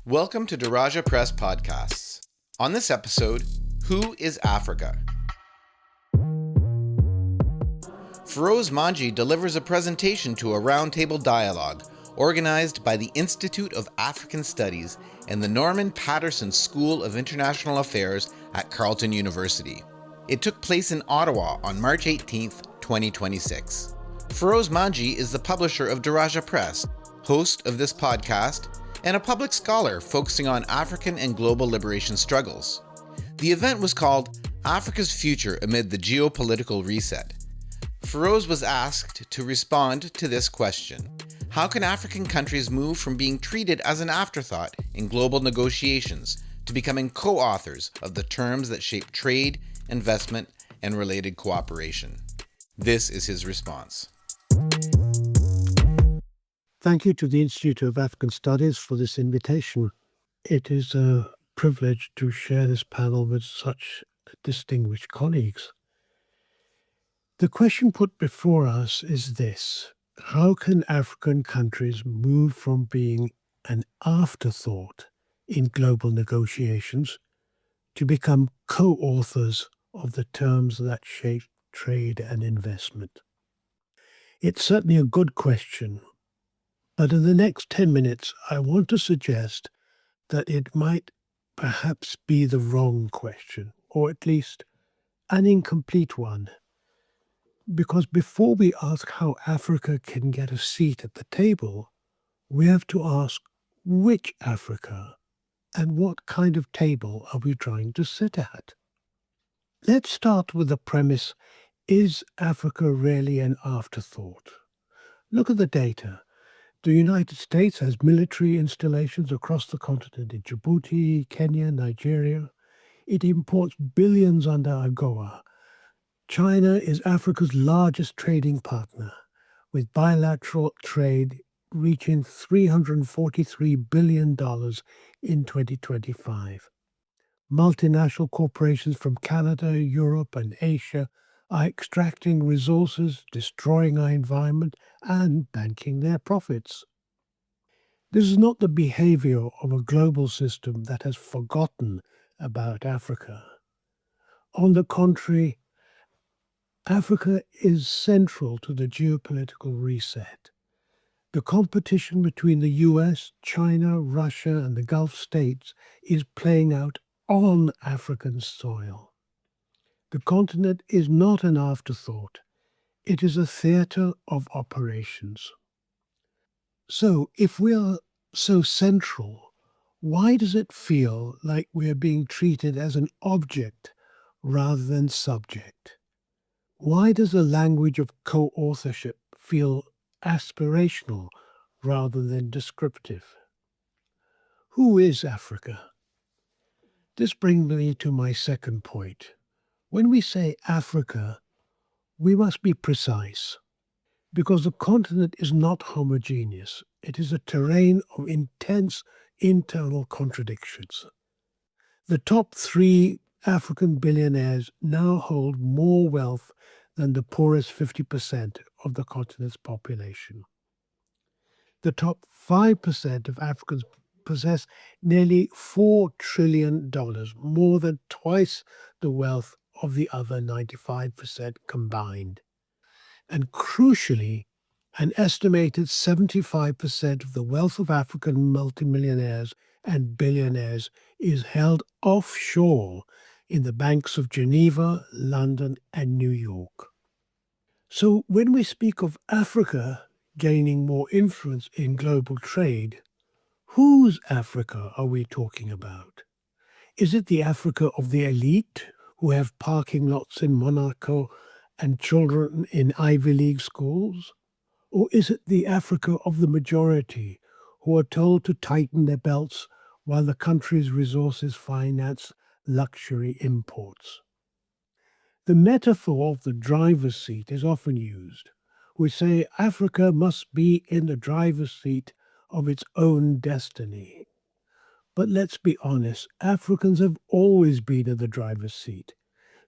Welcome to Daraja Press Podcasts. On this episode, who is Africa? Firoze Manji delivers a presentation to a roundtable dialogue organized by the Institute of African Studies and the Norman Paterson School of International Affairs at Carleton University. It took place in Ottawa on March 18, 2026. Firoze Manji is the publisher of Daraja Press, host of this podcast, and a public scholar focusing on African and global liberation struggles. The event was called Africa's Future Amid the Geopolitical Reset. Firoze was asked to respond to this question: how can African countries move from being treated as an afterthought in global negotiations to becoming co-authors of the terms that shape trade, investment, and related cooperation? This is his response. Thank you to the Institute of African Studies for this invitation. It is a privilege to share this panel with such distinguished colleagues. The question put before us is this: how can African countries move from being an afterthought in global negotiations to become co-authors of the terms that shape trade and investment? It's certainly a good question. But in the next 10 minutes, I want to suggest that it might perhaps be the wrong question, or at least an incomplete one. Because before we ask how Africa can get a seat at the table, we have to ask which Africa and what kind of table are we trying to sit at? Let's start with the premise: is Africa really an afterthought? Look at the data. The United States has military installations across the continent in Djibouti, Kenya, Nigeria. It imports billions under AGOA. China is Africa's largest trading partner, with bilateral trade reaching $343 billion in 2025. Multinational corporations from Canada, Europe, and Asia are extracting resources, destroying our environment, and banking their profits. This is not the behavior of a global system that has forgotten about Africa. On the contrary, Africa is central to the geopolitical reset. The competition between the US, China, Russia, and the Gulf states is playing out on African soil. The continent is not an afterthought. It is a theater of operations. So, if we are so central, why does it feel like we are being treated as an object rather than subject? Why does the language of co-authorship feel aspirational rather than descriptive? Who is Africa? This brings me to my second point. When we say Africa, we must be precise, because the continent is not homogeneous. It is a terrain of intense internal contradictions. The top 3 African billionaires now hold more wealth than the poorest 50% of the continent's population. The top 5% of Africans possess nearly $4 trillion, more than twice the wealth of the other 95% combined. And crucially, an estimated 75% of the wealth of African multimillionaires and billionaires is held offshore in the banks of Geneva, London, and New York. So when we speak of Africa gaining more influence in global trade, whose Africa are we talking about? Is it the Africa of the elite, who have parking lots in Monaco and children in Ivy League schools? Or is it the Africa of the majority, who are told to tighten their belts while the country's resources finance luxury imports? The metaphor of the driver's seat is often used. We say Africa must be in the driver's seat of its own destiny. But let's be honest, Africans have always been in the driver's seat.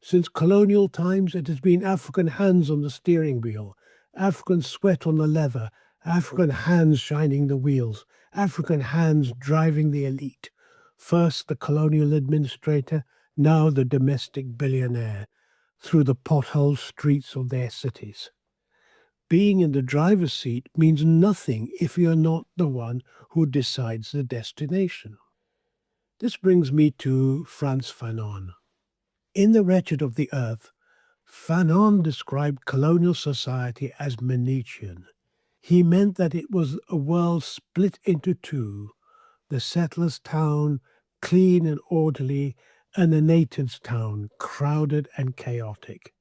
Since colonial times, it has been African hands on the steering wheel, African sweat on the lever, African hands shining the wheels, African hands driving the elite. First the colonial administrator, now the domestic billionaire, through the pothole streets of their cities. Being in the driver's seat means nothing if you're not the one who decides the destination. This brings me to Frantz Fanon. In The Wretched of the Earth, Fanon described colonial society as Manichean. He meant that it was a world split into two, the settler's town, clean and orderly, and the native's town, crowded and chaotic.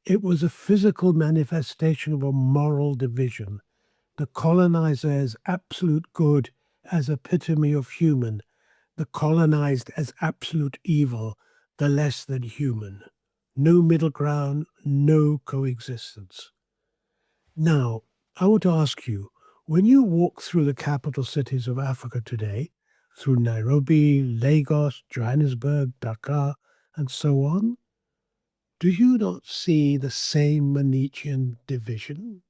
It was a physical manifestation of a moral division, the colonizer as absolute good, as epitome of human, the colonized as absolute evil, the less than human. No middle ground, no coexistence. Now, I want to ask you, when you walk through the capital cities of Africa today, through Nairobi, Lagos, Johannesburg, Dakar, and so on, do you not see the same Manichean division?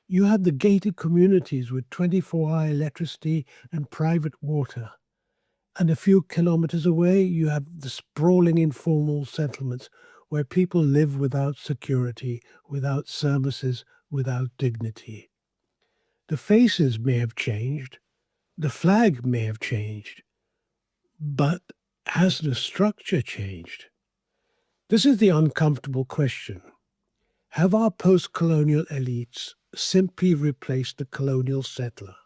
You have the gated communities with 24-hour electricity and private water. And a few kilometers away, you have the sprawling informal settlements where people live without security, without services, without dignity. The faces may have changed, the flag may have changed, but has the structure changed? This is the uncomfortable question. Have our post-colonial elites simply replaced the colonial settler?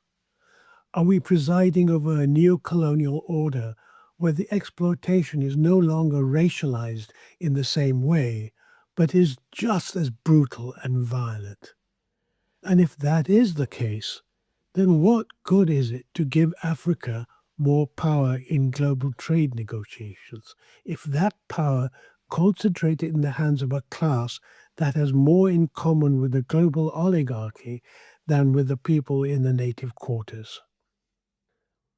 Are we presiding over a neo-colonial order where the exploitation is no longer racialized in the same way, but is just as brutal and violent? And if that is the case, then what good is it to give Africa more power in global trade negotiations if that power concentrated in the hands of a class that has more in common with the global oligarchy than with the people in the native quarters?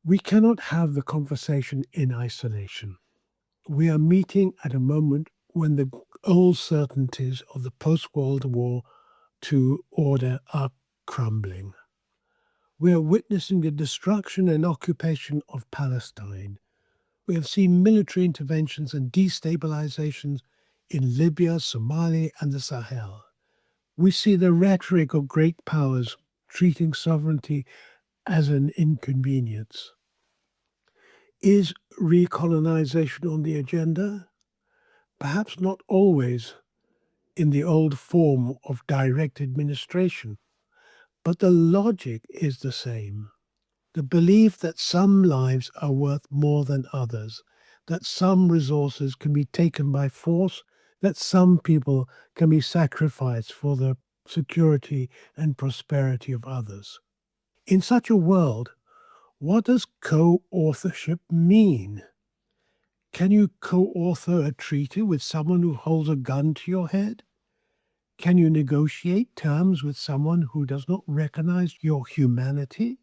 We cannot have the conversation in isolation. We are meeting at a moment when the old certainties of the post-World War II order are crumbling. We are witnessing the destruction and occupation of Palestine. We have seen military interventions and destabilizations in Libya, Somalia, and the Sahel. We see the rhetoric of great powers treating sovereignty as an inconvenience. Is recolonization on the agenda? Perhaps not always in the old form of direct administration, but the logic is the same. The belief that some lives are worth more than others, that some resources can be taken by force, that some people can be sacrificed for the security and prosperity of others. In such a world, what does co-authorship mean? Can you co-author a treaty with someone who holds a gun to your head? Can you negotiate terms with someone who does not recognize your humanity?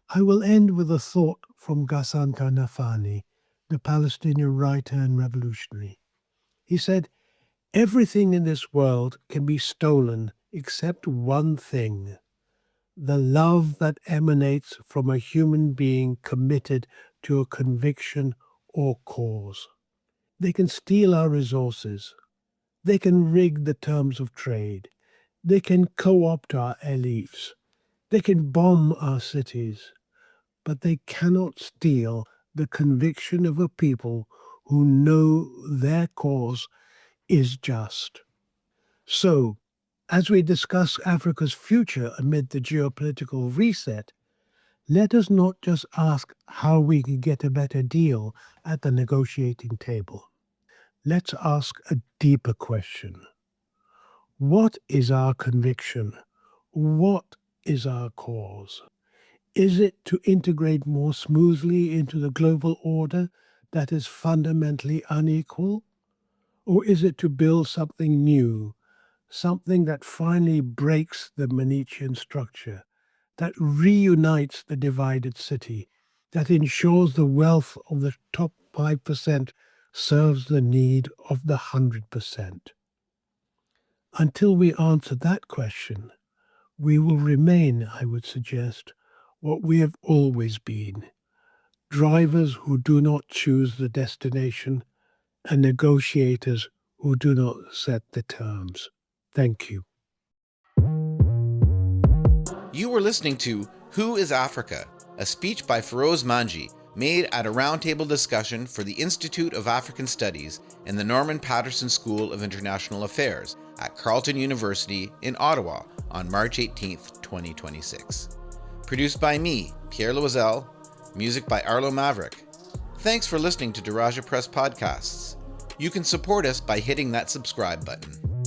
I will end with a thought from Ghassan Kanafani, the Palestinian writer and revolutionary. He said, "Everything in this world can be stolen except one thing: the love that emanates from a human being committed to a conviction or cause. They can steal our resources. They can rig the terms of trade. They can co-opt our elites. They can bomb our cities. But they cannot steal the conviction of a people who know their cause is just." So, as we discuss Africa's future amid the geopolitical reset, let us not just ask how we can get a better deal at the negotiating table. Let's ask a deeper question. What is our conviction? What is our cause? Is it to integrate more smoothly into the global order that is fundamentally unequal? Or is it to build something new, something that finally breaks the Manichean structure, that reunites the divided city, that ensures the wealth of the top 5% serves the need of the 100%? Until we answer that question, we will remain, I would suggest, what we have always been, drivers who do not choose the destination and negotiators who do not set the terms. Thank you. You were listening to Who is Africa? A speech by Firoze Manji, made at a roundtable discussion for the Institute of African Studies and the Norman Paterson School of International Affairs at Carleton University in Ottawa on March 18, 2026. Produced by me, Pierre Loisel, music by Arlo Maverick. Thanks for listening to Daraja Press Podcasts. You can support us by hitting that subscribe button.